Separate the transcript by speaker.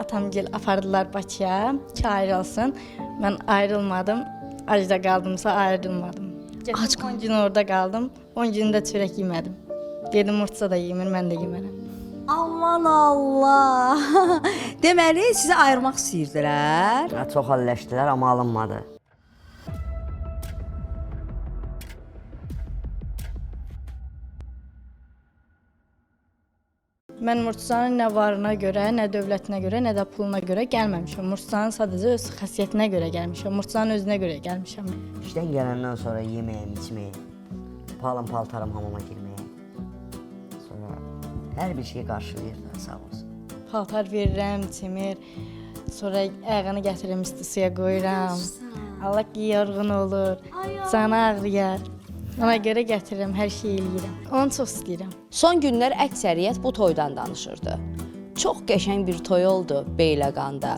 Speaker 1: atamgil apardılar Bakıya ki ayrılsın. Mən ayrılmadım. Acda qaldımsa ayrılmadım.
Speaker 2: Ac
Speaker 1: 10 gün orada qaldım. 10 gündə çörək yemədim. Dedim Murtsa da yemir, mən də yemərəm.
Speaker 2: Aman Allah. Deməli sizi ayırmaq istəyirdilər.
Speaker 3: Çox əlləşdilər, amma alınmadı.
Speaker 1: Mən Murtsanın nə varına görə, nə dövlətinə görə, nə də puluna görə gəlməmişəm. Murtsanın sadəcə öz xasiyyətinə görə gəlmişəm. Murtsanın özünə görə gəlmişəm.
Speaker 3: İşdən gələndən sonra yeməyim, içməyim, paltarım hamama girməyim. Sonra hər bir şeyi qarşılayırdı, sağ olsun.
Speaker 1: Paltar verirəm, çimir. Sonra ayağını gətirirəm, isti suya qoyuram. Allah ki, yorğun olur, canı ağrıyar. Ona görə gətirirəm, hər şeyi eləyirəm. Onu çox istəyirəm.
Speaker 2: Son günlər əksəriyyət bu toydan danışırdı. Çox qəşəng bir toy oldu Beyləqanda.